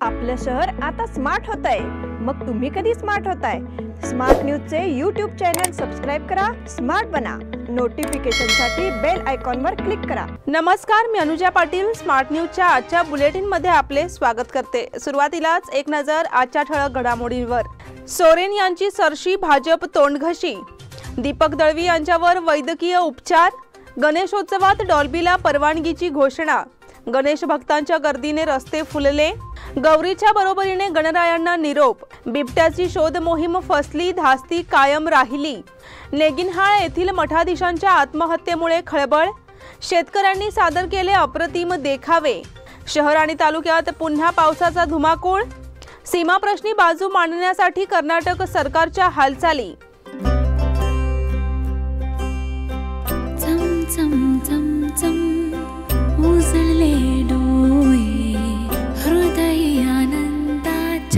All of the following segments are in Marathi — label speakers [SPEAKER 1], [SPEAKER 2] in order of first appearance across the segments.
[SPEAKER 1] आपलं शहर आता स्मार्ट होत आहे। मग तुम्ही कधी स्मार्ट होताय? स्मार्ट न्यूजचे YouTube चॅनल सबस्क्राइब करा, स्मार्ट बना। नोटिफिकेशनसाठी बेल आयकॉनवर क्लिक करा।
[SPEAKER 2] नमस्कार, मी अनुजा पाटील स्मार्ट न्यूजच्या आजच्या बुलेटिनमध्ये आपले स्वागत करते। सुरुवातीलाच एक नजर आजच्या ठळक घडामोडींवर। सोरेन यांची सरशी भाजप तोंडघशी, दीपक दळवी यांच्यावर वैद्यकीय उपचार, गणेशोत्सवात डॉल्बीला परवानगीची घोषणा, गणेश भक्तांच्या गर्दीने रस्ते फुलले, गौरीच्या बरोबरीने गणरायांना निरोप, बिबट्याची शोध मोहीम फसली, धास्ती कायम राहिली, नेगिनहाळ येथील मठाधीशांच्या आत्महत्येमुळे खळबळ, शेतकऱ्यांनी सादर केले अप्रतिम देखावे, शहर आणि तालुक्यात पुन्हा पावसाचा धुमाकूळ, सीमाप्रश्नी बाजू मांडण्यासाठी कर्नाटक सरकारच्या हालचाली।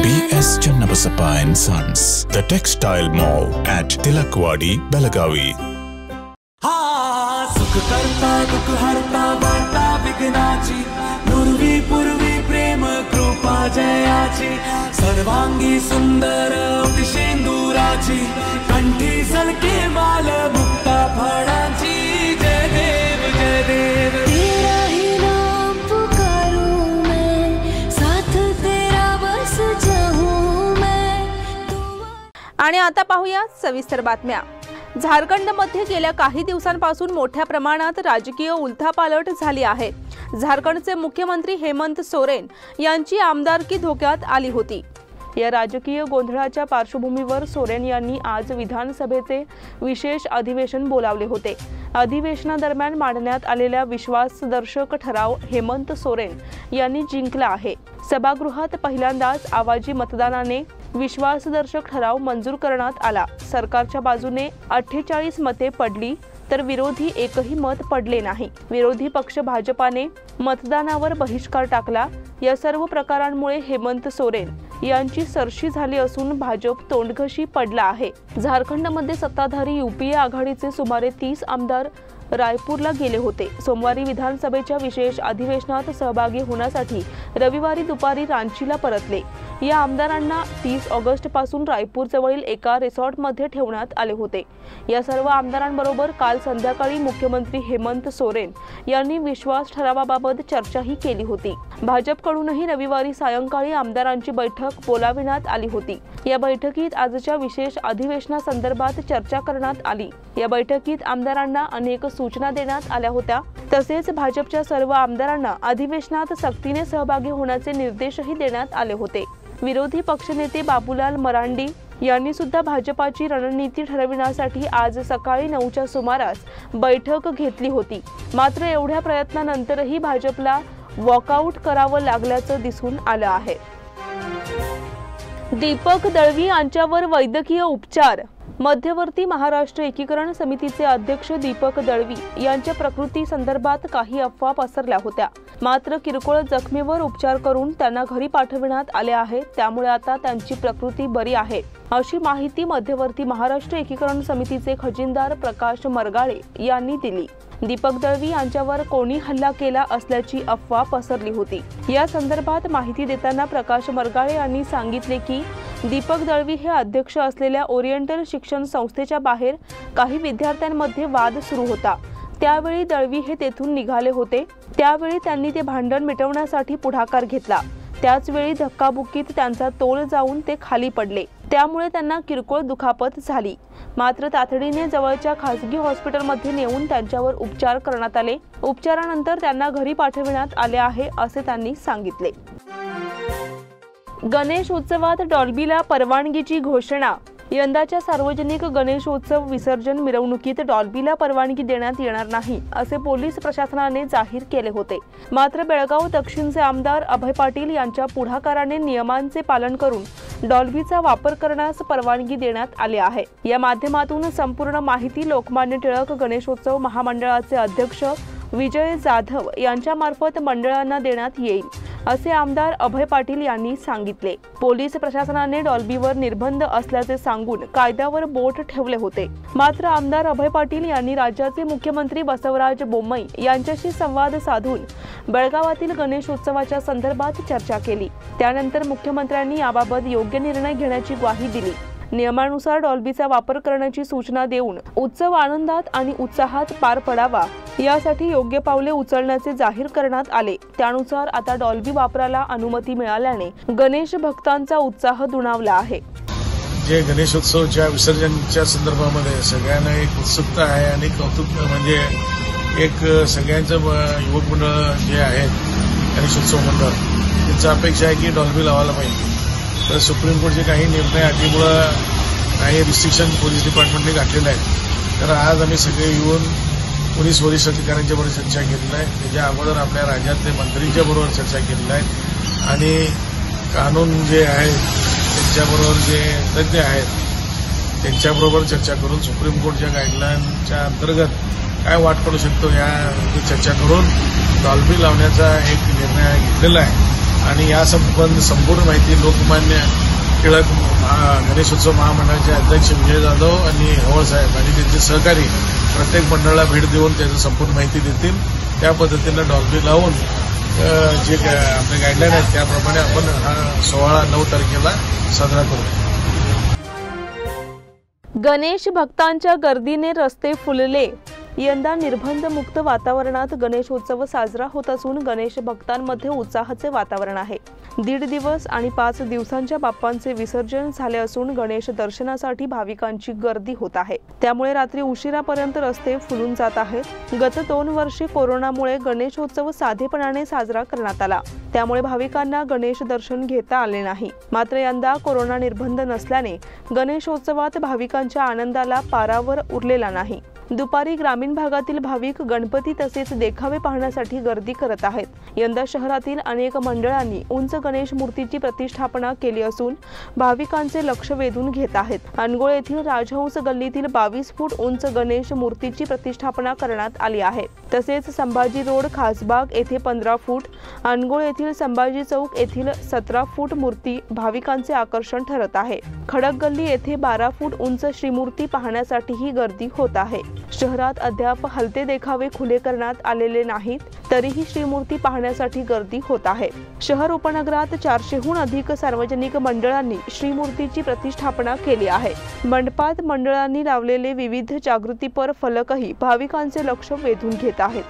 [SPEAKER 3] BS Channabasappa and Sons, the textile mall at Tilakwadi, Belagavi.
[SPEAKER 4] सुख करता दुख हरता वार्ता विघ्नाची, पूर्वी पूर्वी प्रेम कृपा जयाची, सर्वांगी सुंदर शेंदुराची, कंठी सलके माल मुक्ता फळांची। जय देव जय देव,
[SPEAKER 5] तेरा ही नाम पुकारूं मैं, साथ तेरा बस जाऊं मैं।
[SPEAKER 2] आणि आता पाहूया सविस्तर बातम्या। झारखंडमध्ये गेल्या काही दिवसांपासून मोठ्या प्रमाणात राजकीय उलथापालट झाली आहे। झारखंडचे मुख्यमंत्री हेमंत सोरेन यांची आमदारकी धोक्यात आली होती। या राजकीय गोंधळाच्या पार्श्वभूमीवर सोरेन यांनी आज विधानसभेचे विशेष अधिवेशन बोलावले होते। अधिवेशनादरम्यान मांडण्यात आलेला विश्वासदर्शक ठराव हेमंत सोरेन यांनी जिंकला आहे। सभागृहात पहिल्यांदाच आवाजी मतदानाने विश्वासदर्शक ठराव मंजूर करण्यात आला। सरकारच्या बाजूने 48 मते पडली तर विरोधी एकही मत पडले नाही। विरोधी पक्ष भाजपाने मतदानावर बहिष्कार टाकला। या सर्व प्रकारांमुळे हेमंत सोरेन यांची सरशी झाली असून भाजप तोंडघशी पडला आहे। झारखंडमध्ये सत्ताधारी यूपीए आघाडीचे सुमारे 30 आमदार रायपूरला गेले होते। सोमवारी विधानसभेच्या विशेष अधिवेशनात सहभागी होण्यासाठी रविवारी दुपारी रांचीला परतले। या आमदारांना 30 ऑगस्ट पासून रायपूर जवळील एका रिसॉर्टमध्ये ठेवण्यात आले होते। या सर्व आमदारांबरोबर काल संध्याकाळी मुख्यमंत्री हेमंत सोरेन यांनी विश्वास ठरावाबाबत चर्चाही केली होती। भाजपकडूनही रविवारी सायंकाळी आमदारांची बैठक बोलाविण्यात आली होती। या बैठकीत आजच्या विशेष अधिवेशनासंदर्भात चर्चा करण्यात आली। या बैठकीत आमदारांना अनेक सूचना देण्यात आल्या होत्या। तसेच भाजपच्या सर्व आमदारांना अधिवेशनात सक्तीने सहभागी होण्याचे निर्देशही देण्यात आले होते। विरोधी पक्षनेते बाबूलाल मरांडी यांनी सुद्धा भाजपाची रणनीती ठरविण्यासाठी आज सकाळी 9च्या सुमारास बैठक घेतली होती। मात्र एवढ्या प्रयत्नानंतरही भाजपला वॉकआउट करावं लागल्याचं दिसून आलं आहे। दीपक दळवी यांच्यावर वैद्यकीय उपचार। मध्यवर्ती महाराष्ट्र एकीकरण समितीचे अध्यक्ष दीपक दळवी यांच्या प्रकृती संदर्भात काही अफवा पसरल्या होत्या। मात्र किरकोळ जखमीवर उपचार करून त्यांना घरी पाठविण्यात आले आहे। त्यामुळे आता त्यांची प्रकृती बरी आहे, अशी माहिती मध्यवर्ती महाराष्ट्र एकीकरण समितीचे खजिनदार प्रकाश मरगाळे यांनी दिली। दीपक दळवी यांच्यावर कोणी हल्ला केला असल्याची अफवा पसरली होती। या संदर्भात माहिती देताना प्रकाश मरगाळे यांनी सांगितले की दीपक दळवी हे अध्यक्ष असलेल्या ओरिएंटल शिक्षण संस्थेच्या बाहेर काही विद्यार्थ्यांमध्ये वाद सुरू होता। त्यावेळी दळवी हे तेथून निघाले होते। त्यावेळी त्यांनी ते भांडण मिटवण्यासाठी पुढाकार घेतला। त्याचवेळी धक्काबुक्कीत त्यांचा तोल जाऊन ते खाली पडले। त्यामुळे त्यांना किरकोळ दुखापत झाली। मात्र तातडीने जवळच्या खासगी हॉस्पिटलमध्ये नेऊन त्यांच्यावर उपचार करण्यात आले। उपचारानंतर त्यांना घरी पाठविण्यात आले आहे, असे त्यांनी सांगितले। गणेश उत्सवात डॉल्बीला परवानगीची घोषणा। यंदाच्या सार्वजनिक गणेशोत्सव विसर्जन मिरवणुकीत डॉल्बीला परवानगी देण्यात येणार नाही, असे पोलीस प्रशासनाने जाहीर केले होते। मात्र बेळगाव दक्षिणचे आमदार अभय पाटील यांच्या पुढाकाराने नियमांचे पालन करून डॉल्बीचा वापर करण्यास परवानगी देण्यात आली आहे। या माध्यमातून संपूर्ण माहिती लोकमान्य टिळक गणेशोत्सव महामंडळाचे अध्यक्ष विजय जाधव यांच्यामार्फत मंडळांना देण्यात येईल। असे आमदार अभय पाटील यांनी सांगितले। पोलीस प्रशासनाने डॉल्बीवर निर्बंध असल्याचे सांगून कायद्यावर बोट ठेवले होते, मात्र आमदार अभय पाटील यांनी राज्याचे मुख्यमंत्री बसवराज बोम्मई यांच्याशी संवाद साधून बेळगावातील गणेशोत्सवाच्या संदर्भात चर्चा केली। त्यानंतर मुख्यमंत्र्यांनी याबाबत योग्य निर्णय घेण्याची ग्वाही दिली। नियमानुसार डॉल्बीचा वापर करण्याची सूचना देऊन उत्सव आनंदात आणि उत्साहात पार पडावा यासाठी योग्य पावले उचलण्याचे जाहीर करण्यात आले। त्यानुसार आता डॉल्बी वापराला अनुमती मिळाल्याने गणेश भक्तांचा उत्साह दुणावला आहे।
[SPEAKER 6] जे गणेशोत्सवाच्या विसर्जनच्या संदर्भामध्ये सगळ्यांना एक उत्सुकता आहे आणि कौतुक म्हणजे एक सगळ्यांचं युवक मंडळ जे आहेत गणेशोत्सव मंडळ त्यांची अपेक्षा आहे की डॉल्बी लावायला पाहिजे। तर सुप्रीम कोर्टचे काही निर्णय अटीमुळे काही रिस्ट्रिक्शन पोलीस डिपार्टमेंटने घातलेले आहेत। तर आज आम्ही सगळे येऊन पोलीस वरिष्ठ अधिकाऱ्यांच्या बरोबर चर्चा केलेली आहे। त्याच्या अगोदर आपल्या राज्यातले मंत्रींच्या बरोबर चर्चा केलेली आहे आणि कानून जे आहे त्यांच्याबरोबर जे तज्ज्ञ आहेत त्यांच्याबरोबर चर्चा करून सुप्रीम कोर्टच्या गाईडलाईनच्या अंतर्गत काय वाट पडू शकतो या चर्चा करून डॉल्बी लावण्याचा एक निर्णय घेतलेला आहे। आणि या संपूर्ण माहिती लोकमान्य टिळक गणेशोत्सव महामंडळाचे अध्यक्ष विजय जाधव आणि हवळ साहेब आणि त्यांचे सहकारी प्रत्येक मंडळाला भेट देऊन त्याची संपूर्ण माहिती देतील। त्या पद्धतीनं डॉल्बी लावून जे आपले गाईडलाईन आहेत त्याप्रमाणे आपण हा सोहळा 9 तारखेला साजरा करू।
[SPEAKER 2] गणेश भक्तांच्या गर्दीने रस्ते फुलले। यंदा निर्बंधमुक्त वातावरणात गणेशोत्सव साजरा होत असून गणेश भक्तांमध्ये उत्साहाचे वातावरण आहे। 1.5 दिवस आणि 5 दिवसांच्या बाप्पांचे विसर्जन झाले असून गणेश दर्शनासाठी भाविकांची गर्दी होत आहे। त्यामुळे रात्री उशिरापर्यंत रस्ते फुलून जात आहेत। गत 2 वर्षे कोरोनामुळे गणेशोत्सव साधेपणाने साजरा करण्यात आला, त्यामुळे भाविकांना गणेश दर्शन घेता आले नाही। मात्र यंदा कोरोना निर्बंध नसल्याने गणेशोत्सवात भाविकांच्या आनंदाला पारावर उरलेला नाही। दुपारी ग्रामीण भागातील भाविक गणपती तसेच देखावे पाहण्यासाठी गर्दी करत आहेत। यंदा शहरातील अनेक मंडळांनी उंच गणेश मूर्तीची प्रतिष्ठापना केली असून भाविकांचे लक्ष वेधून घेत आहेत। अनगोळ येथील राजहंस गल्लीतील 22 फूट उंच गणेश मूर्तीची प्रतिष्ठापना करण्यात आली आहे। तसेच संभाजी रोड खासबाग येथे 15 फूट, अनगोळ येथील संभाजी चौक येथील 17 फूट मूर्ती भाविकांचे आकर्षण ठरत आहे। खडक गल्ली येथे 12 फूट उंच श्रीमूर्ती पाहण्यासाठीही गर्दी होत आहे। शहरात अद्याप हलते देखावे खुले करण्यात आलेले नाहीत, तरीही श्रीमूर्ती पाहण्यासाठी गर्दी होत आहे। शहर उपनगरात 400हून अधिक सार्वजनिक मंडळांनी श्रीमूर्तीची प्रतिष्ठापना केली आहे। मंडपात मंडळांनी लावलेले विविध जागृतीपर फलकही भाविकांचे लक्ष वेधून घेत आहेत।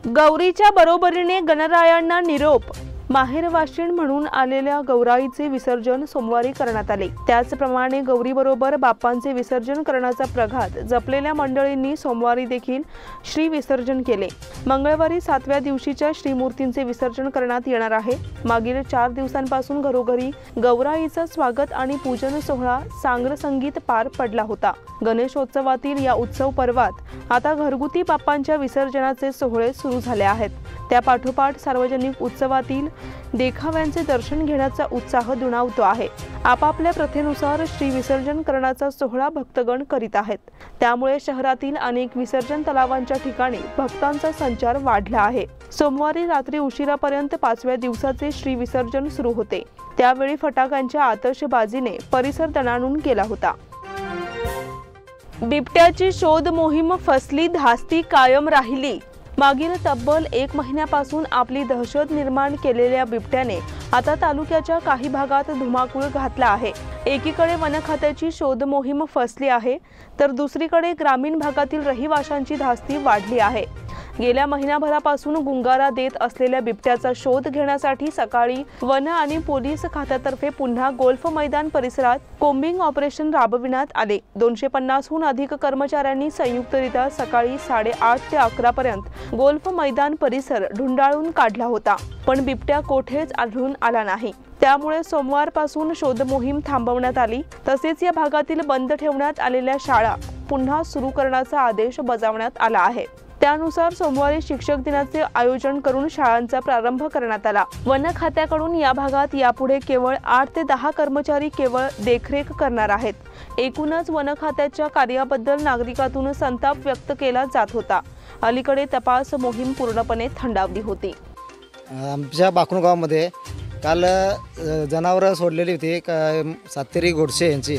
[SPEAKER 2] गौरीच्या बरोबरीने गणरायांना निरोप। माहेरवाशीण म्हणून आलेल्या गौराईचे विसर्जन सोमवारी करण्यात आले। त्याचप्रमाणे गौरीबरोबर बाप्पांचे विसर्जन करण्याचा प्रघात जपलेल्या मंडळींनी सोमवारी देखील श्री विसर्जन केले। मंगळवारी 7व्या दिवशीच्या श्रीमूर्तींचे विसर्जन करण्यात येणार आहे। मागील 4 दिवसांपासून घरोघरी गौराईचं स्वागत आणि पूजन सोहळा सांग्र संगीत पार पडला होता। गणेशोत्सवातील या उत्सव पर्वात आता घरगुती बाप्पांच्या विसर्जनाचे सोहळे सुरू झाले आहेत। त्या पाठोपाठ सार्वजनिक उत्सवातील देखाव्यांचे दर्शन घेण्याचा उत्साह दुणावतो आहे। आपापल्या प्रथेनुसार श्री विसर्जन करण्याचा सोहळा भक्तगण करीत आहेत। त्यामुळे शहरातील अनेक विसर्जन तलावांच्या ठिकाणी भक्तांचा संचार वाढला आहे। सोमवारी रात्री उशिरापर्यंत 5व्या दिवसाचे श्री विसर्जन सुरू होते। त्यावेळी फटाक्यांच्या आतषबाजीने परिसर दणाणून गेला होता। बिबट्याची शोध मोहीम फसली, धास्ती कायम राहिली। मागील तब्बल 1 महिन्यापासून आपली दहशत निर्माण केलेल्या बिबट्याने आता तालुक्याच्या काही भागात धुमाकूळ घातला आहे। एकीकडे वन खात्याची शोध मोहीम फसली आहे, तर दुसरीकडे ग्रामीण भागातील रहिवाशांची धास्ती वाढली आहे। गेल्या महिनाभरापासून गुंगारा देत असलेल्या बिबट्याचा शोध घेण्यासाठी सकाळी वन आणि पोलीस खात्यातर्फे पुन्हा गोल्फ मैदान परिसरात कोम्बिंग ऑपरेशन राबविण्यात आले। 250हून अधिक कर्मचाऱ्यांनी संयुक्तरित्या सकाळी 8:30 ते 11 पर्यंत गोल्फ मैदान परिसर ढुंडाळून काढला होता, पण बिबट्या कोठेच आढळून आला नाही। त्यामुळे सोमवारपासून शोध मोहीम थांबवण्यात आली। तसेच या भागातील बंद ठेवण्यात आलेल्या शाळा पुन्हा सुरू करण्याचा आदेश बजावण्यात आला आहे। त्यानुसार सोमवारी शिक्षक दिनाचे आयोजन करून शाळांचा प्रारंभ करण्यात आला। वन खात्याकडून या भागात यापुढे केवळ 8 ते 10 कर्मचारी केवळ देखरेख करणार आहेत। एकूणच वन खात्याच्या कार्याबद्दल नागरिकातून संताप व्यक्त केला जात होता। अलीकडे तपास मोहीम पूर्णपणे थंडावली होती।
[SPEAKER 7] आमच्या बाकणू गावामध्ये काल जनावरं सोडलेली होती सातेरी गोडसे यांची.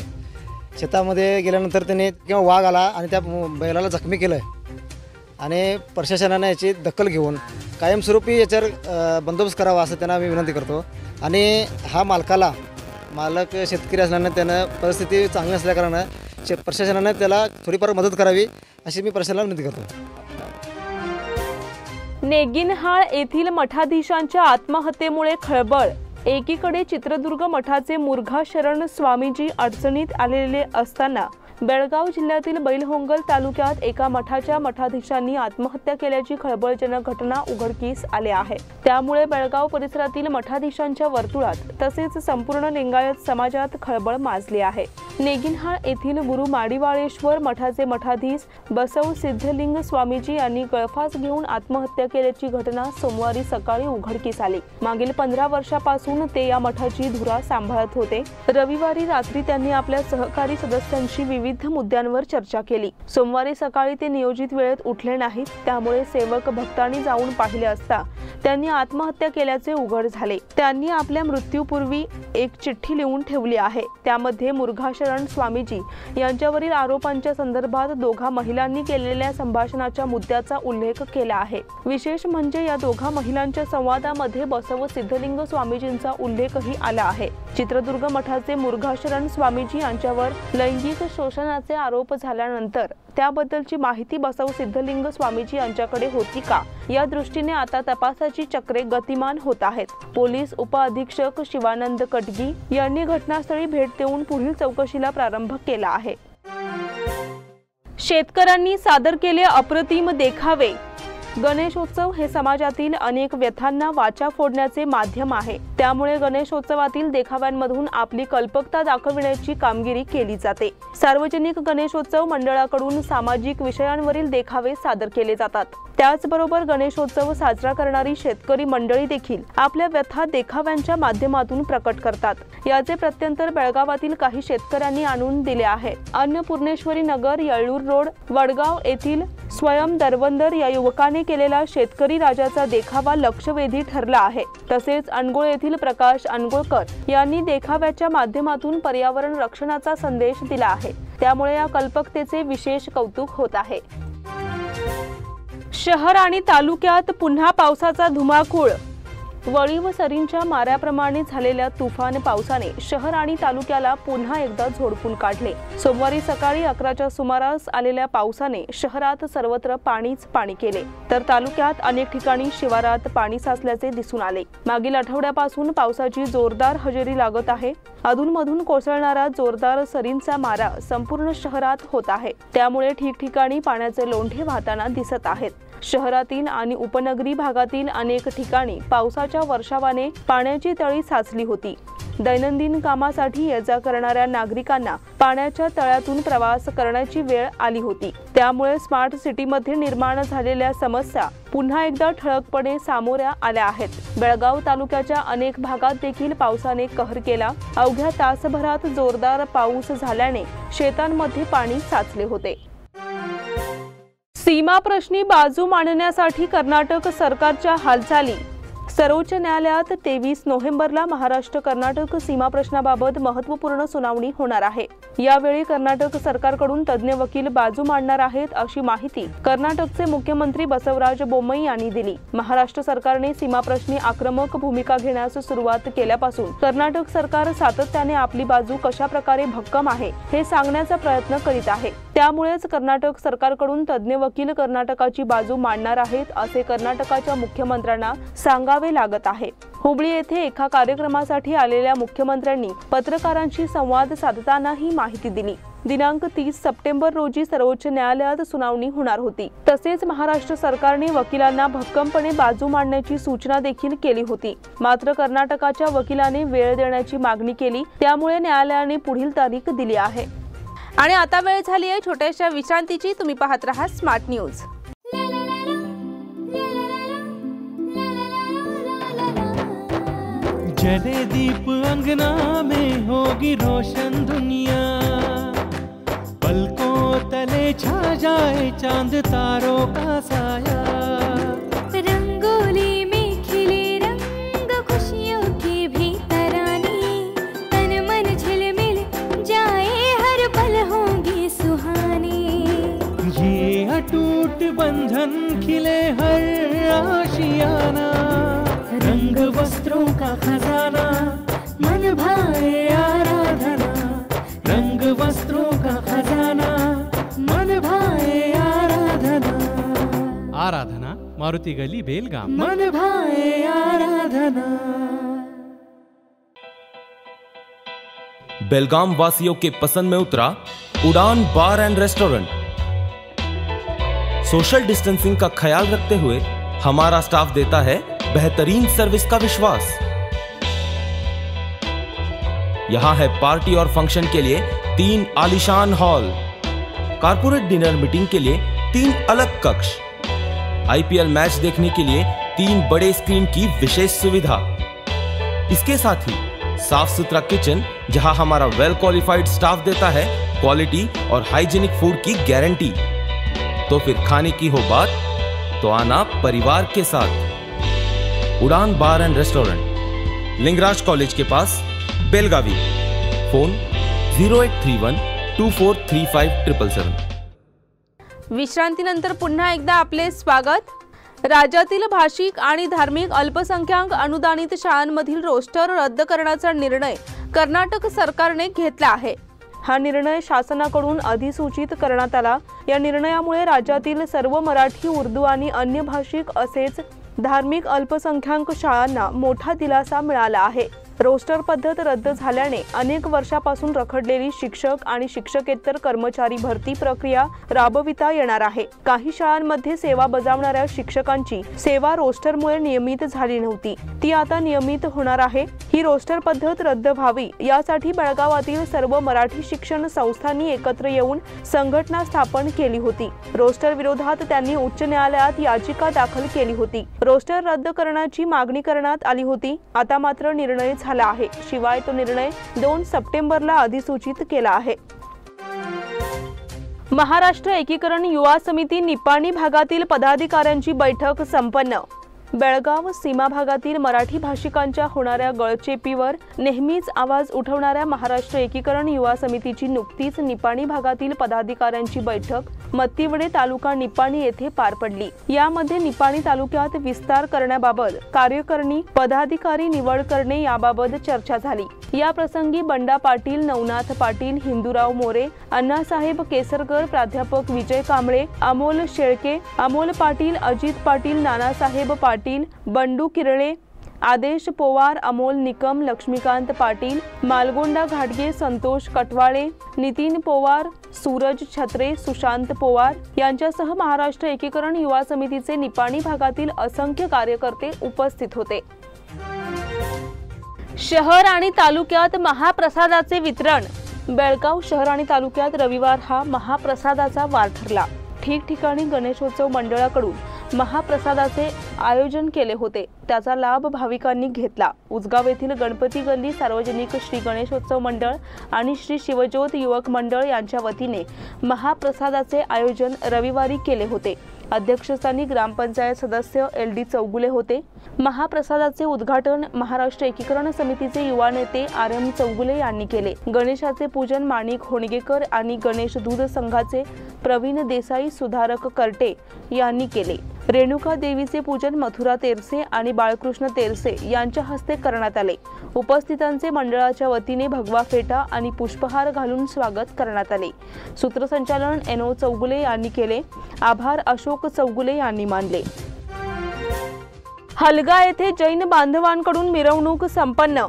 [SPEAKER 7] शेतामध्ये गेल्यानंतर त्यांनी किंवा वाघ आला आणि त्या बैलाला जखमी केलं आणि प्रशासनाने याची दखल घेऊन कायमस्वरूपी याच्यावर बंदोबस्त करावा असं त्यांना मी विनंती करतो. आणि हा मालक शेतकरी असल्यानं त्यानं परिस्थिती चांगली असल्याकारणानं प्रशासनाने त्याला थोडीफार मदत करावी अशी मी प्रशासनाला विनंती करतो.
[SPEAKER 2] नेगिनहाळ येथील मठाधीशांच्या आत्महत्येमुळे खळबळ. एकीकडे चित्रदुर्ग मठाचे मुरघाशरण स्वामीजी अडचणीत आलेले असताना बेळगाव जिल्ह्यातील बैलहोंगल तालुक्यात एका मठाच्या मठाधीशांनी आत्महत्या केल्याची खळबळजनक घटना उघडकीस आली आहे. त्यामुळे बेळगाव परिसरातील मठाधीशांच्या वर्तुळात तसेच संपूर्ण लिंगायत समाजात खळबळ माजली आहे. नेगिनहाळ येथील गुरु माडिवाळेश्वर मठाचे मठाधीश बसव सिद्धलिंग स्वामीजी यांनी गळफास घेऊन आत्महत्या केल्याची घटना सोमवारी सकाळी उघडकीस आली. मागील 15 वर्षापासून ते या मठाची धुरा सांभाळत होते. रविवारी रात्री त्यांनी आपल्या सहकारी सदस्यांशी विविध मुद्द्यांवर चर्चा केली. सोमवारी सकाळी ते नियोजित वेळेत उठले नाहीत. त्यामुळे सेवक भक्तांनी जाऊन पाहिले असता त्यांनी आत्महत्या केल्याचे उघड झाले. त्यांनी आपल्या मृत्यूपूर्वी एक चिठ्ठी लिहून ठेवली आहे. त्यामध्ये मुरघाशरण स्वामीजी यांच्यावरील आरोपांच्या संदर्भात दोघा महिलांनी केलेल्या संभाषणाच्या मुद्द्याचा उल्लेख केला आहे. विशेष म्हणजे या दोघा महिलांच्या संवादामध्ये बसव सिद्धलिंग स्वामीजींचा उल्लेखही आला आहे. चित्रदुर्ग मठाचे मुरघाशरण स्वामीजी यांच्यावर लैंगिक शोषणाचे आरोप झाल्यानंतर त्याबद्दलची माहिती बसव सिद्धलिंग स्वामीजी यांच्याकडे होती का, या दृष्टीने आता तपासाची चक्रे गतिमान होत आहेत. पोलीस उपअधीक्षक शिवानंद कटगी यांनी घटनास्थळी भेट देऊन पुढील चौकशीला प्रारंभ केला आहे. शेतकऱ्यांनी सादर केले अप्रतिम देखावे. गणेशोत्सव हे समाजातील अनेक व्यथांना वाचा फोडण्याचे माध्यम आहे. त्यामुळे गणेशोत्सवातील देखाव्यांमधून आपली कल्पकता दाखविण्याची कामगिरी केली जाते. सार्वजनिक गणेशोत्सव मंडळाकडून सामाजिक विषयांवरील देखावे सादर केले जातात. त्याचबरोबर गणेशोत्सव साजरा करणारी शेतकरी मंडळी देखील आपल्या व्यथा देखाव्यांच्या माध्यमातून प्रकट करतात. याचे प्रत्यंतर बेळगावातील काही शेतकऱ्यांनी आणून दिले आहे. अन्नपूर्णेश्वरी नगर, येळूर रोड, वडगाव येथील स्वयं दरवंदर या युवकाने केलेला शेतकरी राजाचा देखावा लक्षवेधी ठरला आहे. तसेच अनगोळ येथील प्रकाश अनगोळकर यांनी देखाव्याच्या माध्यमातून पर्यावरण रक्षणाचा संदेश दिला आहे. त्यामुळे या कल्पकतेचे विशेष कौतुक होत आहे. शहर आणि तालुक्यात पुन्हा पावसाचा धुमाकूळ. वळी व सरींच्या माऱ्याप्रमाणे झालेल्या तुफान पावसाने शहर आणि तालुक्याला पुन्हा एकदा झोडपून काढले. सोमवारी सकाळी 11च्या सुमारास आलेल्या पावसाने शहरात सर्वत्र पाणीच पाणी केले, तर तालुक्यात अनेक ठिकाणी शिवारात पाणी साचल्याचे दिसून आले. मागील आठवड्यापासून पावसाची जोरदार हजेरी लागत आहे. अधूनमधून कोसळणारा जोरदार सरींचा मारा संपूर्ण शहरात होत आहे. त्यामुळे ठिकठिकाणी पाण्याचे लोंढे वाहताना दिसत आहेत. शहरातील आणि उपनगरी भागातील अनेक ठिकाणी पावसाच्या वर्षावाने पाण्याची तळी साचली होती. दैनंदिन कामासाठी ये-जा करणाऱ्या नागरिकांना पाण्याच्या तळ्यातून प्रवास करण्याची वेळ आली होती. त्यामुळे स्मार्ट सिटीमध्ये निर्माण झालेल्या समस्या पुन्हा एकदा ठळकपणे सामोऱ्या आल्या आहेत. बेळगाव तालुक्याच्या अनेक भागात देखील पावसाने कहर केला. अवघ्या तासभरात जोरदार पाऊस झाल्याने शेतांमध्ये पाणी साचले होते. सीमा प्रश्नी बाजू मांडण्यासाठी कर्नाटक सरकारच्या हालचाली. सर्वोच्च न्यायालयात 23 नोव्हेंबरला महाराष्ट्र कर्नाटक सीमा प्रश्नाबाबत महत्त्वपूर्ण सुनावणी होणार आहे. यावेळी कर्नाटक सरकारकडून तज्ञ वकील बाजू मांडणार आहेत, अशी माहिती कर्नाटकचे मुख्यमंत्री बसवराज बोम्मई यांनी दिली. महाराष्ट्र सरकारने सीमा प्रश्नी आक्रमक भूमिका घेण्यास सुरुवात केल्यापासून कर्नाटक सरकार सातत्याने आपली बाजू कशा प्रकारे भक्कम आहे हे सांगण्याचा प्रयत्न करीत आहे. त्यामुळेच कर्नाटक सरकारकडून तज्ञ वकील कर्नाटकाची बाजू मांडणार आहेत, असे कर्नाटकाच्या मुख्यमंत्र्यांना सांगावे लागत आहे. हुबळी येथे एका कार्यक्रमासाठी आलेल्या मुख्यमंत्र्यांनी पत्रकारांशी संवाद साधताना ही माहिती दिली. दिनांक 30 सप्टेंबर रोजी सर्वोच्च न्यायालयात सुनावणी होणार होती. तसेच महाराष्ट्र सरकारने वकिलांना भक्कमपणे बाजू मांडण्याची सूचना देखील केली होती. मात्र कर्नाटकाच्या वकिलाने वेळ देण्याची मागणी केली. त्यामुळे न्यायालयाने पुढील तारीख दिली आहे. आणि आता वेळ झाली आहे छोट्याशा विश्रांतीची. तुम्ही पाहत रहा स्मार्ट न्यूज.
[SPEAKER 8] जले दीप अंगना में होगी रोशन दुनिया, पलकों तले छा जाए चांद तारों का साया,
[SPEAKER 5] रंगोली में खिले
[SPEAKER 8] धन खिले हर आशियाना, रंग वस्त्रों का खजाना मन भाए आराधना, रंग वस्त्रों का खजाना मन भाए आराधना। आराधना मारुति गली बेलगाम, मन भाए आराधना।
[SPEAKER 9] बेलगाम वासियों के पसंद में उतरा उड़ान बार एंड रेस्टोरेंट। सोशल डिस्टेंसिंग का ख्याल रखते हुए हमारा स्टाफ देता है बेहतरीन सर्विस का विश्वास। यहां है पार्टी और फंक्शन के लिए 3 आलीशान हॉल, कारपोरेट डिनर मीटिंग के लिए 3 अलग कक्ष, IPL मैच देखने के लिए 3 बड़े स्क्रीन की विशेष सुविधा। इसके साथ ही साफ सुथरा किचन, जहां हमारा वेल क्वालिफाइड स्टाफ देता है क्वालिटी और हाइजीनिक फूड की गारंटी। तो फिर खाने की हो बात तो आना परिवार के साथ। उड़ान बार एंड रेस्टोरेंट, लिंगराज कॉलेज के पास, बेलगावी। फोन 0831 2435
[SPEAKER 2] विश्रांतीनंतर पुन्हा एकदा आपले स्वागत। राज्यातील भाषिक आणि धार्मिक अल्पसंख्याक अनुदानित शाळांमधील रोस्टर रद्द करण्याचा निर्णय कर्नाटक सरकारने घेतला आहे। हा निर्णय शासनाकडून अधिसूचित करण्यात आला। या निर्णयामुळे राज्यातील सर्व मराठी, उर्दू आणि अन्य भाषिक असेच धार्मिक अल्पसंख्याक शाळांना मोठा दिलासा मिळाला आहे। रोस्टर पद्धत रद्द झाल्याने अनेक वर्षापासून रखडलेली शिक्षक आणि शिक्षकेतर कर्मचारी भरती प्रक्रिया राबविता येणार आहे। काही शाळांमध्ये सेवा बजावणाऱ्या शिक्षकांची सेवा रोस्टरमुळे नियमित झाली नव्हती, ती आता नियमित होणार आहे। ही रोस्टर पद्धत रद्द व्हावी यासाठी बेळगावातील सर्व मराठी शिक्षण संस्थांनी एकत्र येऊन संघटना स्थापन केली होती। रोस्टर विरोधात त्यांनी उच्च न्यायालयात याचिका दाखल केली होती। रोस्टर रद्द करण्याची मागणी करण्यात आली होती। आता मात्र निर्णय झाला आहे। शिवाय तो निर्णय 2 सप्टेंबरला अधिसूचित केला आहे। महाराष्ट्र एकीकरण युवा समिती निपाणी भागातील पदाधिकाऱ्यांची बैठक संपन्न। बेळगाव सीमा भागातील मराठी भाषिकांच्या होणाऱ्या गळचेपीवर नेहमीच आवाज उठवणाऱ्या महाराष्ट्र एकीकरण युवा समितीची नुकतीच निपाणी भागातील पदाधिकाऱ्यांची बैठक मत्तीवडे तालुका निपाणी येथे पार पडली। यामध्ये निपाणी तालुक्यात विस्तार करण्याबाबत कार्यकारिणी पदाधिकारी निवड करणे याबाबत चर्चा झाली। या प्रसंगी बंडा पाटील, नवनाथ पाटील, हिंदूराव मोरे, अण्णासाहेब केसरकर, प्राध्यापक विजय कांबळे, अमोल शेळके, अमोल पाटील, अजित पाटील, नानासाहेब पाटील, बंडू किरळे, आदेश पोवार, अमोल निकम, लक्ष्मीकांत पाटील, मालगोंडा घाटगे, संतोष कटवाळे, नितीन पोवार, सूरज छत्रे, सुशांत पोवार यांच्यासह महाराष्ट्र एकीकरण युवा समितीचे निपाणी भागातील असंख्य कार्यकर्ते उपस्थित होते। शहर आणि तालुक्यात महाप्रसादाचे वितरण। बेळगाव शहर आणि तालुक्यात रविवार हा महाप्रसादाचा वार ठरला। ठिकठिकाणी गणेशोत्सव मंडळाकडून महाप्रसादाचे आयोजन केले होते, त्याचा लाभ भाविकांनी घेतला। उजगाव येथील गणपती गल्ली सार्वजनिक श्री गणेशोत्सव मंडळ आणि श्री शिवज्योत युवक मंडळ यांच्या वतीने महाप्रसादाचे आयोजन रविवारी केले होते। अध्यक्षस्थानी ग्रामपंचायत सदस्य LD चौगुले होते। महाप्रसादाचे उद्घाटन महाराष्ट्र एकीकरण समितीचे युवा नेते RM चौगुले यांनी केले। गणेशाचे पूजन माणिक होणगेकर आणि गणेश दूध संघाचे प्रवीण देसाई, सुधारक करटे यांनी केले। रेणुका देवीचे पूजन मथुरा तेरसे आणि बाळकृष्ण तेरसे यांच्या हस्ते करण्यात आले। उपस्थितांचे मंडळाच्या वतीने भगवा फेटा आणि पुष्पहार घालून स्वागत करण्यात आले। सूत्रसंचालन NO चौगुले यांनी केले। आभार अशोक चौगुले यांनी मानले। हलगा येथे जैन बांधवांकडून मिरवणूक संपन्न।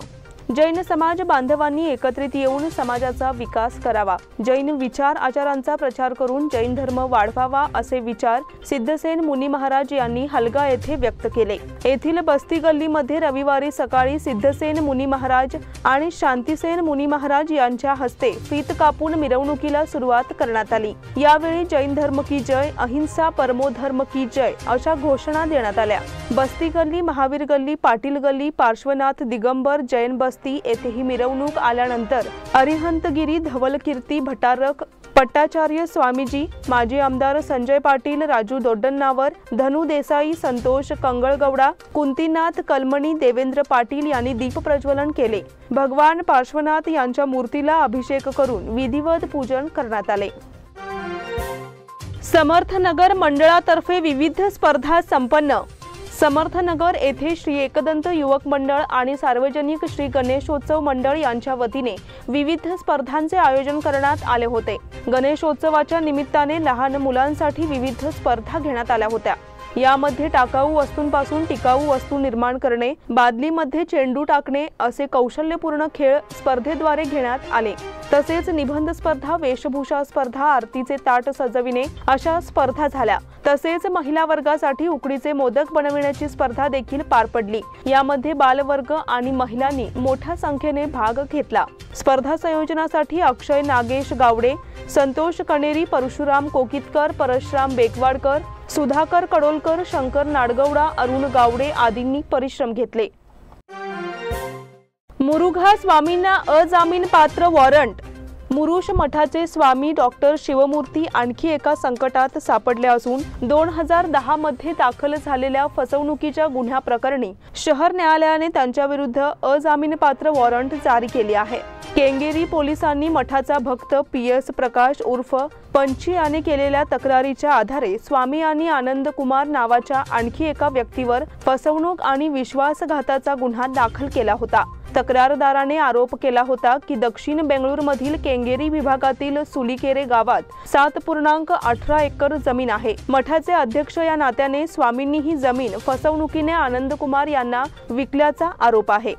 [SPEAKER 2] जैन समाज बांधवांनी एकत्रित येऊन समाजाचा विकास करावा, जैन विचार आचारांचा प्रचार करून जैन धर्म वाढवावा असे विचार सिद्धसेन मुनी महाराज यांनी हलगा येथे व्यक्त केले। येथील बस्ती गल्लीमध्ये रविवारी सकाळी सिद्धसेन मुनी महाराज आणि शांतीसेन मुनी महाराज यांच्या हस्ते फीत कापून मिरवणुकीला सुरुवात करण्यात आली। यावेळी जैन धर्म की जय, अहिंसा परमो धर्म की जय अशा घोषणा देण्यात आल्या। बस्ती गल्ली, महावीर गल्ली, पाटील गल्ली, पार्श्वनाथ दिगंबर जैन बस्ती येथे ही मिरवणूक आल्यानंतर अरिहंतगिरी, धवलकीर्ती, भटारक, पट्टाचार्य स्वामीजी, माजी आमदार संजय पाटील, राजू दोड्डन्नावर, धनु देसाई, संतोष कंगळगौडा, कुंतीनाथ कलमणी, देवेंद्र पाटील यांनी दीप प्रज्वलन केले। भगवान पार्श्वनाथ यांच्या मूर्तीला अभिषेक करून विधिवत पूजन करण्यात आले। समर्थनगर मंडळातर्फे विविध स्पर्धा संपन्न। समर्थनगर येथे श्री एकदंत युवक मंडळ आणि सार्वजनिक श्री गणेशोत्सव मंडळ यांच्या वतीने विविध स्पर्धांचे आयोजन करण्यात आले होते। गणेशोत्सवाच्या निमित्ताने लहान मुलांसाठी विविध स्पर्धा घेण्यात आल्या होत्या। यामध्ये टाकाऊ वस्तूंपासून टिकाऊ वस्तू निर्माण करणे, बादलीमध्ये चेंडू टाकणे असे कौशल्यपूर्ण खेळ स्पर्धेद्वारे घेण्यात आले। तसेच निबंध स्पर्धा, वेशभूषा स्पर्धा, आरतीचे ताट सजविणे अशा स्पर्धा झाल्या। तसेच महिला वर्गासाठी उकडीचे मोदक बनविण्याची स्पर्धा देखील पार पडली। यामध्ये बालवर्ग आणि महिलांनी मोठ्या संख्येने भाग घेतला। स्पर्धा संयोजनासाठी अक्षय नागेश गावडे, संतोष कणेरी, परशुराम कोकितकर, परशुराम बेकवाडकर, सुधाकर कडोलकर, शंकर नाडगौडा, अरुण गावडे आदींनी परिश्रम घेतले। मुरुघा स्वामींना अजामीन पात्र वॉरंट। मुरुष मठाचे स्वामी डॉक्टर शिवमूर्ती आणखी एका संकटात सापडले असून 2010 मध्ये दाखल झालेल्या फसवणुकीच्या गुन्ह्याप्रकरणी शहर न्यायालयाने त्यांच्या विरुद्ध अजामीनपात्र वॉरंट जारी केली आहे। केंगेरी पोलिसांनी मठाचा भक्त PS प्रकाश उर्फ पंची याने केलेल्या तक्रारीच्या आधारे स्वामी आणि आनंद कुमार नावाच्या आणखी एका व्यक्तीवर फसवणूक आणि विश्वासघाताचा गुन्हा दाखल केला होता। तक्रारदाराने आरोप केला होता की दक्षिण बेंगळूरमधील केंगेरी विभागातील सुलिकेरे गावात 7.18 एकर जमीन आहे। मठाचे अध्यक्ष या नात्याने स्वामींनी ही जमीन फसवणुकीने आनंद कुमार यांना विकल्याचा आरोप आहे।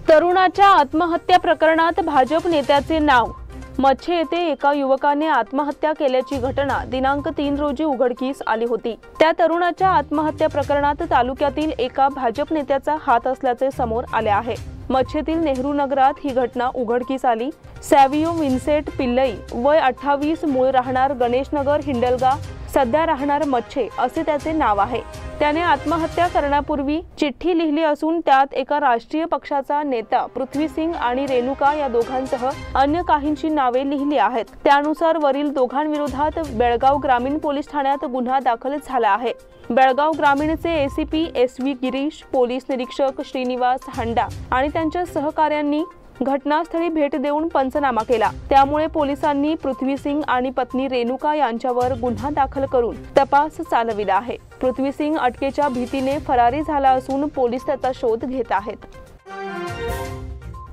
[SPEAKER 2] तरुणाच्या आत्महत्या प्रकरणात भाजप नेत्याचे नाव। मच्छे येथे एका युवकाने आत्महत्या केल्याची घटना दिनांक 3 रोजी उघडकीस आली होती। त्या तरुणाच्या आत्महत्या प्रकरणात तालुक्यातील एका भाजप नेत्याचा हात असल्याचे समोर आले आहे। मच्छेतील नेहरू नगरात ही घटना उघडकीस आली। सॅव्हियो विन्सेंट पिल्लई, वय 28, मूळ राहणार गणेशनगर हिंडलगा, सध्या राहणार मच्छे असे त्याचे नाव आहे। त्याने आत्महत्या करण्यापूर्वी चिठ्ठी लिहिली असून त्यात एका राष्ट्रीय पक्षाचा नेता पृथ्वीसिंग आणि रेणुका या दोघांसह अन्य काहींची नावे लिहिली आहेत। त्यानुसार वरील दोघांविरोधात बेळगाव ग्रामीण पोलीस ठाण्यात गुन्हा दाखल झाला आहे। बेळगाव ग्रामीणचे ACP SV गिरीश, पोलीस निरीक्षक श्रीनिवास हांडा आणि त्यांच्या सहकाऱ्यांनी घटनास्थळी भेट देऊन पंचनामा केला। त्यामुळे पोलिसांनी पृथ्वीसिंग आणि पत्नी रेणुका यांच्यावर गुन्हा दाखल करून तपास चालविला आहे। पृथ्वीसिंग अटकेच्या भीतीने फरारी झाला असून पोलीस त्याचा शोध घेत आहेत।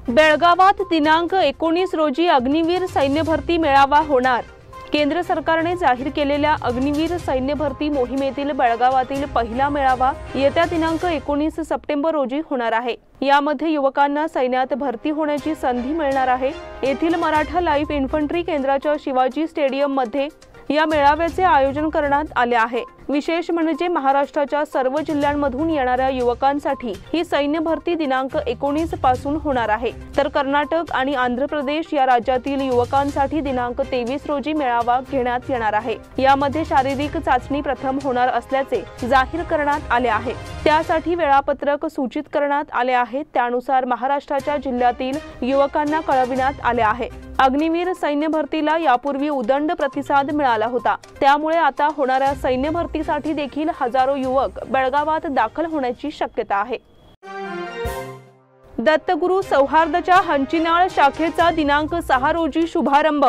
[SPEAKER 2] बेळगावात दिनांक 19 रोजी अग्निवीर सैन्य भरती मेळावा होणार। केंद्र सरकारने जाहीर केलेल्या अग्निवीर सैन्य भरती मोहिमेतील बेळगावातील पहिला मेळावा येत्या दिनांक 19 सप्टेंबर रोजी होणार आहे। यामध्ये युवकांना सैन्यात भरती होण्याची संधी मिळणार आहे। येथील मराठा लाईफ इन्फंट्री केंद्राच्या शिवाजी स्टेडियम मध्ये या मेळाव्याचे आयोजन करण्यात आले आहे। विशेष म्हणजे महाराष्ट्राच्या सर्व जिल्ह्यांमधून येणाऱ्या युवकांसाठी ही सैन्य भरती दिनांक 19 पासून होणार आहे, तर कर्नाटक आणि आंध्र प्रदेश या राज्यातील युवकांसाठी दिनांक 23 रोजी मेळावा घेण्यात येणार आहे। यामध्ये शारीरिक चाचणी प्रथम होणार असल्याचे जाहीर करण्यात आले आहे। त्यासाठी वेळापत्रक सूचित करण्यात आले आहे। त्यानुसार महाराष्ट्राच्या जिल्ह्यातील युवकांना कळविण्यात आले आहे। अग्निवीर सैन्य भरतीला यापूर्वी उदंड प्रतिसाद मिळाला होता, त्यामुळे आता होणाऱ्या सैन्य भरतीसाठी देखील हजारो युवक बेळगावात दाखल होण्याची शक्यता आहे। दत्तगुरु सौहार्दच्या हंचिनाळ शाखेचा दिनांक 6 रोजी शुभारंभ।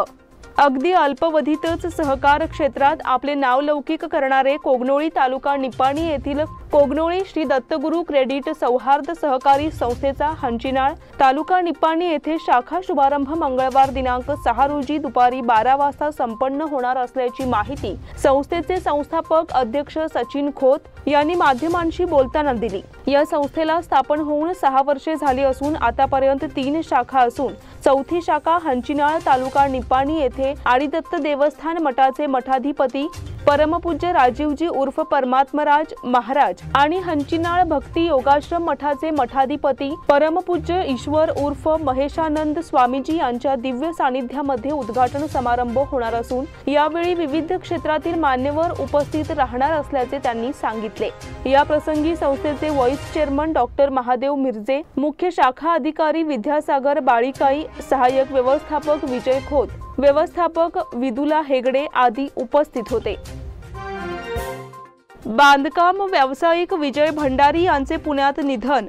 [SPEAKER 2] अगदी अल्पवधीतच सहकार क्षेत्रात आपले नावलौकिक करणारे कोगनोळी तालुका निपाणी येथील कोगनोळी श्री दत्तगुरु क्रेडिट सौहार्द सहकारी संस्थेचा हंचिनाळ तालुका निपाणी येथे शाखा शुभारंभ मंगळवार दिनांक 6 रोजी दुपारी 12 वाजता संपन्न होणार असल्याची माहिती संस्थेचे संस्थापक अध्यक्ष सचिन खोत यांनी माध्यमांशी बोलताना दिली। या संस्थेला स्थापन होऊन 6 वर्षे झाली असून आतापर्यंत 3 शाखा असून चौथी शाखा हंचिनाळ तालुका निपाणी येथे आदिदत्त देवस्थान मठाचे मठाधिपती परमपूज्य राजीवजी उर्फ परमात्मराज महाराज आणि हंचिनाळ भक्ती योगाश्रम मठाचे मठाधिपती परमपूज्य ईश्वर उर्फ महेशानंद स्वामीजी यांच्या दिव्य सानिध्यामध्ये उद्घाटन समारंभ होणार असून यावेळी विविध क्षेत्रातील मान्यवर उपस्थित राहणार असल्याचे त्यांनी सांगितले। या प्रसंगी संस्थेचे vice chairman doctor Mahadev Mirje, मुख्य शाखा अधिकारी विद्यासागर बाळीकाई, सहाय्यक व्यवस्थापक विजय खोत, व्यवस्थापक विदुला हेगडे आदी उपस्थित होते। बांधकाम व्यावसायिक विजय भंडारी यांचे पुण्यात निधन।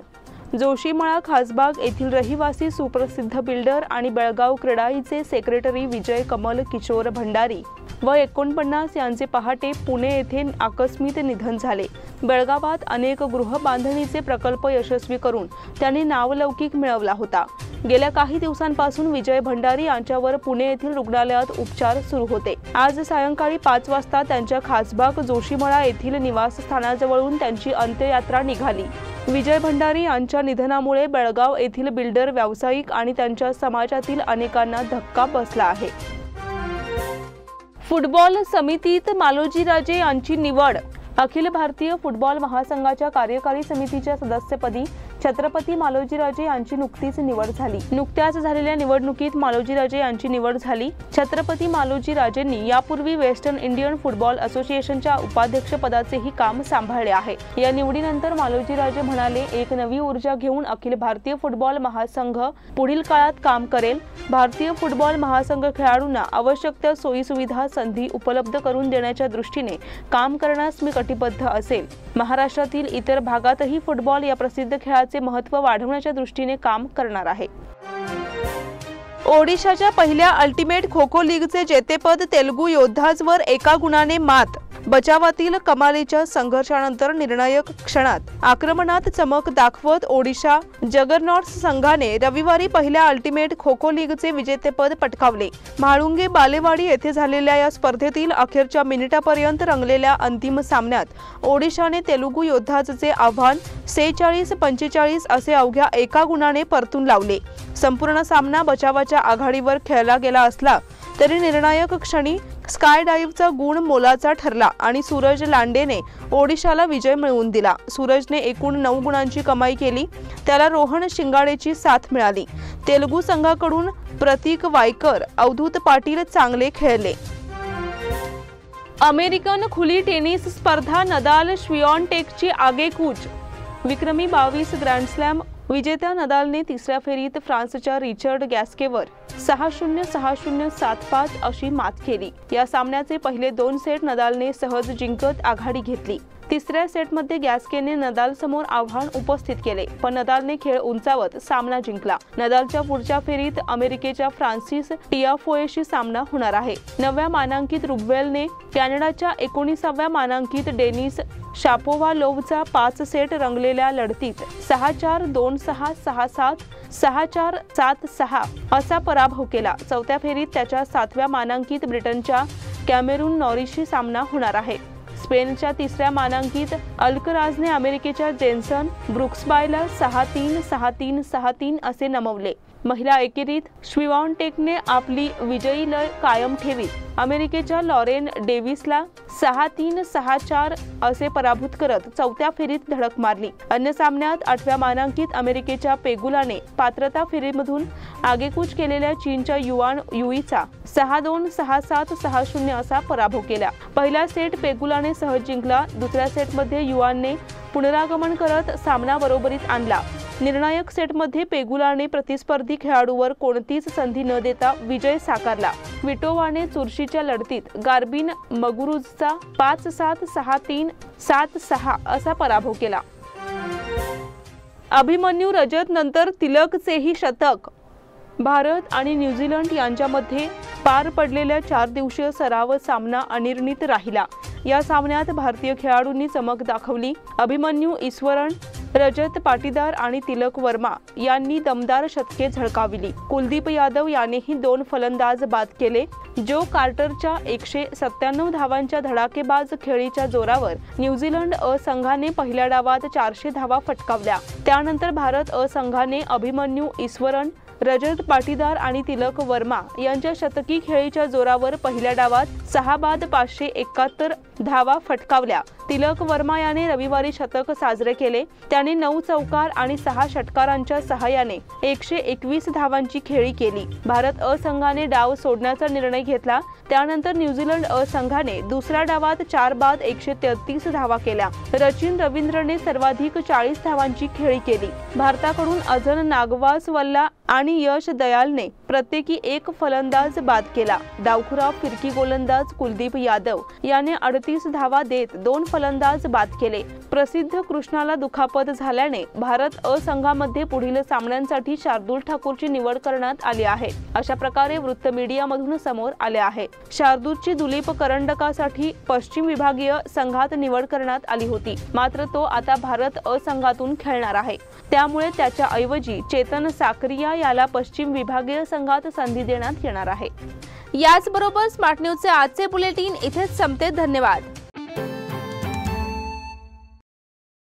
[SPEAKER 2] जोशीमळा खासबाग येथील रहिवासी सुप्रसिद्ध बिल्डर आणि बेळगाव क्रेडाईचे सेक्रेटरी विजय कमल किशोर भंडारी वय 49 यांचे पहाटे पुणे येथे आकस्मिक निधन झाले. बेळगावात अनेक गृहबांधणीचे प्रकल्प यशस्वी करून त्यांनी नावलौकिक मिळवला होता. गेल्या काही दिवसांपासून विजय भंडारी यांच्यावर पुणे येथील रुग्णालयात उपचार सुरू होते. आज सायंकाळी 5 वाजता त्यांच्या खासबाग जोशीमळा येथील निवासस्थानाजवळून त्यांची अंत्ययात्रा निघाली. विजय भंडारी यांच्या निधनामुळे बेळगाव येथील बिल्डर, व्यावसायिक आणि त्यांच्या समाजातील अनेकांना धक्का बसला आहे. फुटबॉल समितीत मालोजीराजे यांची निवड. अखिल भारतीय फुटबॉल महासंघाच्या कार्यकारी समितीच्या सदस्यपदी छत्रपती मालोजीराजे यांची नुकतीच निवड झाली. नुकत्याच झालेल्या निवडणुकीत मालोजीराजे यांची निवड झाली. छत्रपती मालोजीराजेंनी यापूर्वी वेस्टर्न इंडियन फुटबॉल असोसिएशनच्या उपाध्यक्षपदाचेही काम सांभाळले आहे. या निवडीनंतर मालोजीराजे म्हणाले, एक नवी ऊर्जा घेऊन अखिल भारतीय फुटबॉल महासंघ पुढील काळात काम करेल. भारतीय फुटबॉल महासंघ खेळाडूंना आवश्यक त्या सोयीसुविधा, संधी उपलब्ध करून देण्याच्या दृष्टीने काम करण्यास मी कटिबद्ध असेल. महाराष्ट्रातील इतर भागातही फुटबॉल या प्रसिद्ध खेळाचे महत्त्व वाढवण्याच्या दृष्टीने काम करणार आहे. ओडिशाच्या पहिल्या अल्टिमेट खो खो लीगचे जेतेपद तेलुगू योद्धाजवर 1 गुणाने मात. बचावातील कमालीच्या संघर्षानंतर निर्णायक क्षणात आक्रमणात चमक दाखवत ओडिशा जगरनॉट्स संघाने रविवारी पहिल्या अल्टिमेट खो खो लीगचे विजेतेपद पटकावले. म्हाळुंगे बालेवाडी येथे झालेल्या या स्पर्धेतील अखेरच्या मिनिटापर्यंत रंगलेल्या अंतिम सामन्यात ओडिशाने तेलुगू योद्धाचे आव्हान 46-45 असे अवघ्या 1 गुणाने परतून लावले. संपूर्ण सामना बचावाच्या आघाडीवर खेळला गेला असला तरी निर्णायक क्षणी स्काय डाईव्हचा गुण मोलाचा ठरला आणि सूरज लांडेने ओडिशाला विजय मिळवून दिला. सूरजने एकूण 9 गुणांची कमाई केली. त्याला रोहन शिंगाडेची साथ मिळाली. तेलुगू संघाकडून प्रतीक वायकर, अवधूत पाटील चांगले खेळले. अमेरिकन खुली टेनिस स्पर्धा नदाल श्विऑनटेकची आगेकूच. विक्रमी 22 ग्रँड स्लॅम विजेत्या नदालने तिसऱ्या फेरीत फ्रान्सच्या रिचर्ड गॅस्केवर 6-0, 6-0, 7-5 अशी मात केली. या सामन्याचे पहिले 2 सेट नदालने सहज जिंकत आघाडी घेतली. तिसऱ्या सेटमध्ये गॅस्केने नदाल समोर आव्हान उपस्थित केले, पण नदालने खेळ उंचावत सामना जिंकला. नदालच्या पुढच्या फेरीत अमेरिकेच्या फ्रान्सिस टियाफोएशी सामना होणार आहे. 9व्या मानांकित रुग्वेलने कॅनडाच्या 19व्या मानांकित डेनिस शापोवालोव्हचा 5 सेट रंगलेल्या लढतीत 6-4, 2-6, 6-7, 6-4, 7-6 असा पराभव केला. चौथ्या फेरीत त्याच्या 7व्या मानांकित ब्रिटनच्या कॅमेरून नॉरिसशी सामना होणार आहे. स्पेनच्या 3ऱ्या मानांकित अल्कराजने अमेरिकेच्या जेन्सन ब्रुक्सबायला 6-3, 6-3, 6-3 असे नमवले. महिला एकेरीत श्विऑनटेकने आपली विजयी लय कायम ठेवीत अमेरिकेच्या लॉरेन डेव्हिसला 6-3, 6-4 असे पराभूत करत चौथ्या फेरीत धडक मारली. अन्य सामन्यात 8व्या मानांकित अमेरिकेच्या पेगुलाने पात्रता फेरीमधून आगेकूच केलेल्या चीनच्या युआन युईचा 6-2, 6-7, 6-0 असा पराभव केला. पहिला सेट पेगुलाने सहज जिंकला. दुसऱ्या सेटमध्ये युआनने पुनरागमन करत सामना बरोबरीत आणला. निर्णायक सेटमध्ये पेगुलाने प्रतिस्पर्धी खेळाडूवर कोणतीच संधी न देता विजय साकारला. विटोवाने चुरशीच्या लढतीत गार्बिन मगुरुझचा 5-7, 6-3, 7-6 असा पराभव केला. अभिमन्यू रजत नंतर तिलकचेही शतक. भारत आणि न्यूझीलंड यांच्यामध्ये पार पडलेल्या 4 दिवसीय सराव सामना अनिर्णित राहिला. या सामन्यात भारतीय खेळाडूंनी चमक दाखवली. अभिमन्यू ईश्वरन, रजत पाटीदार आणि तिलक वर्मा यांनी दमदार शतके झळकाविली. कुलदीप यादव यानेही 2 फलंदाज बाद केले. जो कार्टरच्या 197 धावांच्या धडाकेबाज खेळीच्या जोरावर न्यूझीलंड अ संघाने पहिल्या डावात 400 धावा फटकावल्या. त्यानंतर भारत अ संघाने अभिमन्यू ईश्वरन, रजत पाटीदार आणि तिलक वर्मा यांच्या शतकी खेळीच्या जोरावर पहिल्या डावात 6 बाद 571 धावा फटकावल्या. तिलक वर्मा याने रविवारी शतक साजरे केले. त्याने 9 चौकार आणि 6 षटकारांच्या सहाय्याने 121 धावांची खेळी केली. भारत अ संघाने डाव सोडण्याचा निर्णय घेतला. त्यानंतर न्यूझीलंड अ संघाने दुसऱ्या डावात 4 बाद 133 धावा केल्या. रचिन रवींद्रने सर्वाधिक 40 धावांची खेळी केली. भारताकडून अझर नागवासवल्ला आणि यश दयालने प्रत्येकी एक फलंदाज बाद केला। डावखुरा फिरकी गोलंदाज कुलदीप यादव याने 38 धावा देत 2 फलंदाज बाद केले। प्रसिद्ध कृष्णाला दुखापत झाल्याने भारत अ संघामध्ये पुढील सामन्यांसाठी शार्दूल ठाकूरची निवड करण्यात आली आहे, अशा प्रकारे वृत्त मीडियामधून समोर आले आहे। शार्दूलची दुलीप करंडकासाठी पश्चिम विभागीय संघात निवड करण्यात आली होती, मात्र तो आता भारत अ संघातून खेळणार आहे, त्यामुळे त्याच्या ऐवजी चेतन साकरिया याला पश्चिम विभागीय संघात संधी देण्यात येणार आहे। याचबरोबर स्मार्ट न्यूजचे आजचे बुलेटिन इथेच संपते। धन्यवाद।